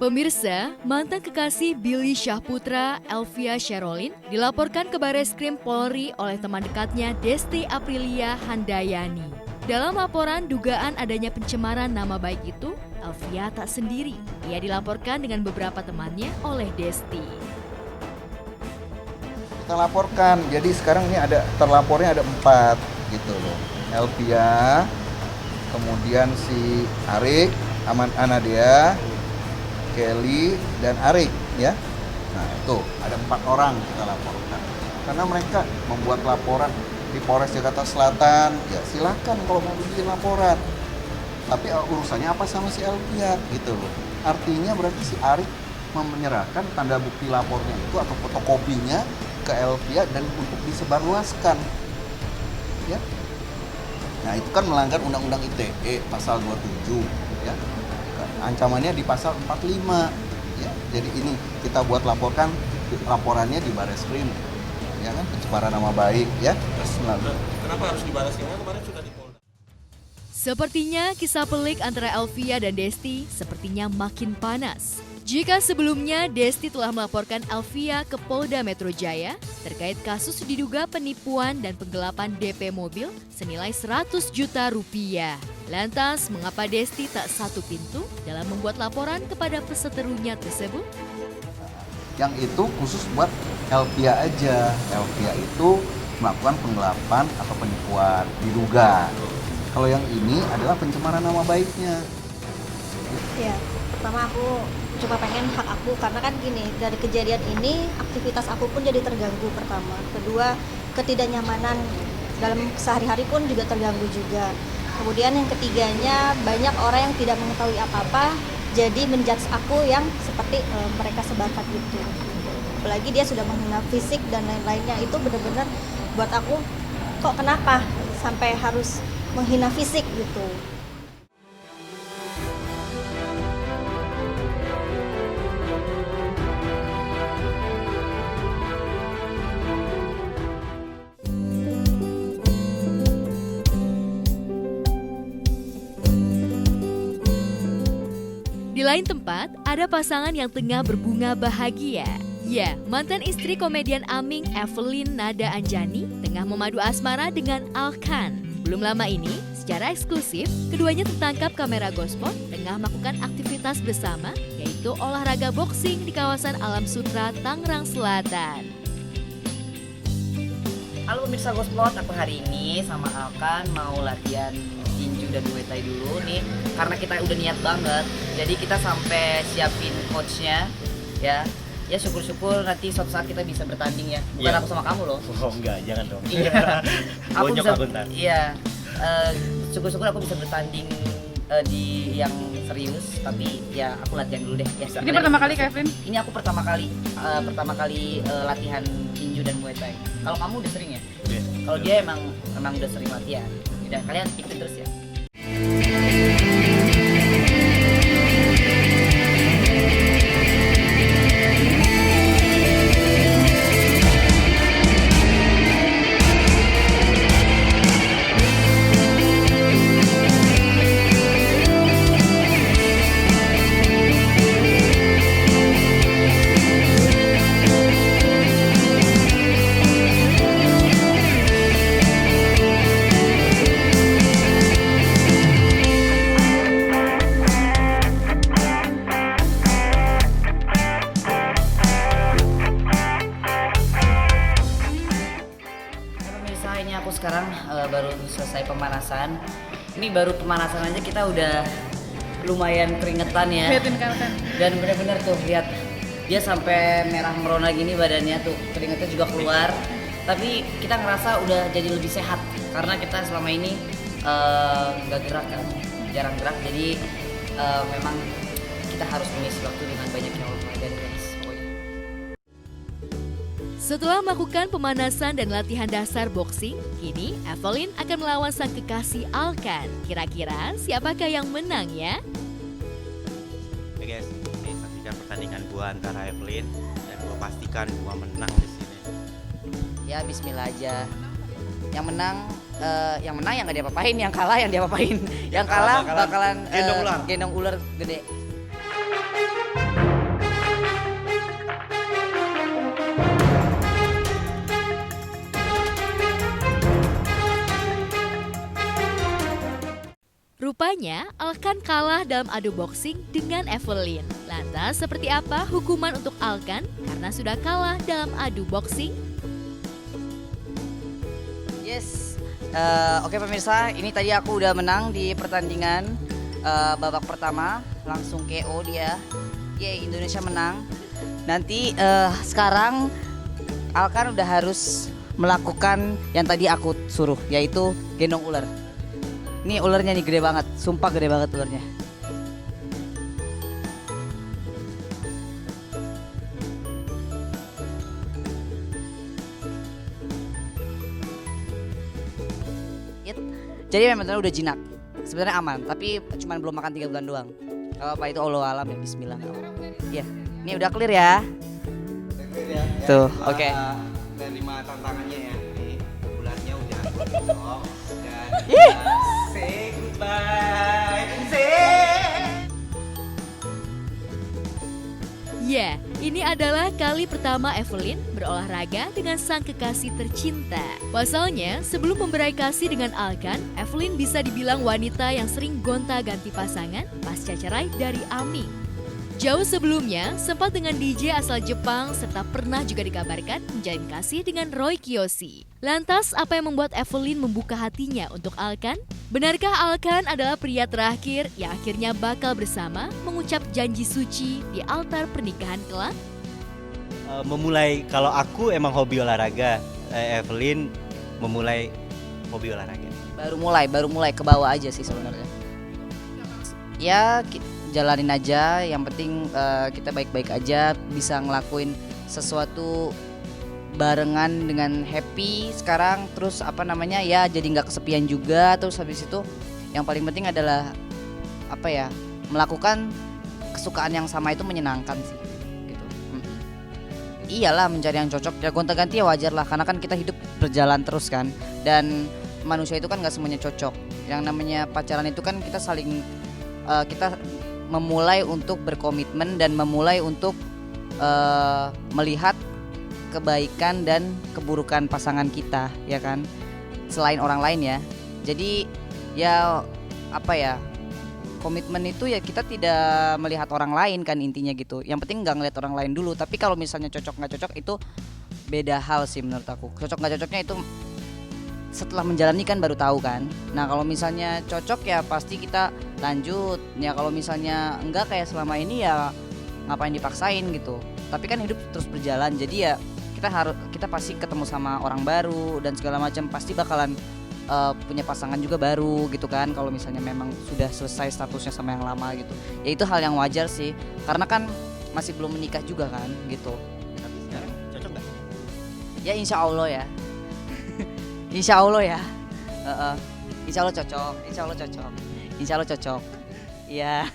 Pemirsa, mantan kekasih Billy Syahputra, Elvia Sherolin, dilaporkan ke Bareskrim Polri oleh teman dekatnya Desti Aprilia Handayani. Dalam laporan dugaan adanya pencemaran nama baik itu, Elvia tak sendiri. Ia dilaporkan dengan beberapa temannya oleh Desti. Kita laporkan, jadi sekarang ini terlapornya ada 4 gitu loh. Elvia, kemudian si Arik, Anadea, Kelly, dan Arik ya. Nah itu ada 4 orang kita laporkan. Karena mereka membuat laporan di Polres Jakarta Selatan, ya silakan kalau mau bikin laporan. Tapi urusannya apa sama si Elvia gitu loh. Artinya berarti si Arik menyerahkan tanda bukti lapornya itu atau fotokopinya ke Elvia dan untuk disebarluaskan. Ya. Nah, itu kan melanggar Undang-Undang ITE pasal 27 ya. Ancamannya di pasal 45 ya. Jadi ini kita buat laporannya di Bareskrim. Ya kan, pencemaran nama baik ya. Kenapa harus di Bareskrim? Kemarin sudah di Polda. Sepertinya kisah pelik antara Elvia dan Desti sepertinya makin panas. Jika sebelumnya Desti telah melaporkan Elvia ke Polda Metro Jaya terkait kasus diduga penipuan dan penggelapan DP mobil senilai 100 juta rupiah. Lantas, mengapa Desti tak satu pintu dalam membuat laporan kepada peseterunya tersebut? Yang itu khusus buat Elvia aja. Elvia itu melakukan penggelapan atau penipuan, diduga. Kalau yang ini adalah pencemaran nama baiknya. Ya, pertama aku cuma pengen hak aku, karena kan gini, dari kejadian ini aktivitas aku pun jadi terganggu pertama. Kedua, ketidaknyamanan dalam sehari-hari pun juga terganggu juga. Kemudian yang ketiganya, banyak orang yang tidak mengetahui apa-apa jadi menjudge aku yang seperti mereka sebarkan itu. Apalagi dia sudah menghina fisik dan lain-lainnya, itu benar-benar buat aku kok kenapa sampai harus menghina fisik gitu. Di lain tempat, ada pasangan yang tengah berbunga bahagia. Ya, mantan istri komedian Aming Evelyn Nada Anjani tengah memadu asmara dengan Alkan. Belum lama ini, secara eksklusif, keduanya tertangkap kamera Gospot tengah melakukan aktivitas bersama, yaitu olahraga boxing di kawasan Alam Sutra, Tangerang Selatan. Halo pemirsa Gospot, aku hari ini sama Alkan mau latihan tinju dan Muay Thai dulu nih, karena kita udah niat banget. Jadi kita sampai siapin coachnya ya. Ya syukur-syukur nanti suatu saat kita bisa bertanding ya. Bukan aku sama kamu loh. Oh enggak, jangan dong. Iya. Bonyok aku ntar. Iya. Syukur-syukur aku bisa bertanding di yang serius, tapi ya aku latihan dulu deh. Ya, Ini pertama kali Kevin? Ini aku pertama kali latihan tinju dan Muay Thai. Kalau kamu udah sering ya? Iya. Kalau dia emang udah sering latihan. Udah, kalian ikutin terus ya. Ini aku sekarang baru selesai pemanasan. Ini baru pemanasan aja kita udah lumayan keringetan ya. Liatin kan. Dan bener-bener tuh lihat dia sampai merah merona gini badannya tuh, keringetnya juga keluar. Tapi kita ngerasa udah jadi lebih sehat karena kita selama ini nggak gerak kan, jarang gerak. Jadi memang kita harus mengisi waktu dengan banyaknya olahraga dan tenis. Setelah melakukan pemanasan dan latihan dasar boxing, kini Evelyn akan melawan sang kekasih Alkan. Kira-kira siapakah yang menang ya? Oke guys, ini saksikan pertandingan gua antara Evelyn dan gua pastikan gua menang di sini. Ya Bismillah aja. Yang menang yang nggak diapa-apain, yang kalah yang diapa-apain. Yang kalah bakalan gendong ular gede. Rupanya, Alkan kalah dalam adu boxing dengan Evelyn. Lantas, seperti apa hukuman untuk Alkan karena sudah kalah dalam adu boxing? Yes, oke pemirsa, ini tadi aku udah menang di pertandingan babak pertama, langsung KO dia. Yeay, Indonesia menang. Nanti sekarang Alkan udah harus melakukan yang tadi aku suruh, yaitu gendong ular. Ini ularnya nih gede banget, sumpah gede banget ularnya. Jadi memang udah jinak, sebenarnya aman, tapi cuma belum makan 3 bulan doang. Gak apa-apa, itu Allah alam ya, bismillah. Iya, ini udah clear ya. Tuh, oke. Terima tantangannya ya. Nih, bulannya udah aku gendong dan say goodbye. Ya, ini adalah kali pertama Evelyn berolahraga dengan sang kekasih tercinta. Pasalnya, sebelum memberai kasih dengan Alkan, Evelyn bisa dibilang wanita yang sering gonta-ganti pasangan pasca cerai dari Aming. Jauh sebelumnya, sempat dengan DJ asal Jepang serta pernah juga dikabarkan menjalin kasih dengan Roy Kiyoshi. Lantas, apa yang membuat Evelyn membuka hatinya untuk Alkan? Benarkah Alkan adalah pria terakhir yang akhirnya bakal bersama mengucap janji suci di altar pernikahan kelak? Memulai, kalau aku emang hobi olahraga, Evelyn memulai hobi olahraga. Baru mulai ke bawah aja sih sebenarnya. Ya, jalanin aja, yang penting kita baik-baik aja, bisa ngelakuin sesuatu barengan dengan happy sekarang, terus apa namanya ya, jadi nggak kesepian juga. Terus habis itu yang paling penting adalah apa ya, melakukan kesukaan yang sama itu menyenangkan sih gitu. Iyalah, mencari yang cocok ya, gonta-ganti ya wajar lah, karena kan kita hidup berjalan terus kan, dan manusia itu kan nggak semuanya cocok. Yang namanya pacaran itu kan kita saling kita memulai untuk berkomitmen dan memulai untuk melihat kebaikan dan keburukan pasangan kita, ya kan, selain orang lain ya. Jadi ya apa ya, komitmen itu ya kita tidak melihat orang lain kan intinya gitu. Yang penting nggak ngeliat orang lain dulu. Tapi kalau misalnya cocok nggak cocok itu beda hal sih menurut aku. Cocok nggak cocoknya itu setelah menjalani kan baru tahu kan. Nah kalau misalnya cocok ya pasti kita lanjut. Ya kalau misalnya enggak kayak selama ini ya ngapain dipaksain gitu. Tapi kan hidup terus berjalan, jadi ya kita pasti ketemu sama orang baru dan segala macam, pasti bakalan punya pasangan juga baru gitu kan. Kalau misalnya memang sudah selesai statusnya sama yang lama gitu, ya itu hal yang wajar sih, karena kan masih belum menikah juga kan gitu. Tapi sekarang cocok nggak? Ya insya Allah ya. Insya Allah ya. Insya Allah cocok. Insya Allah cocok. Insya Allah cocok. Iya.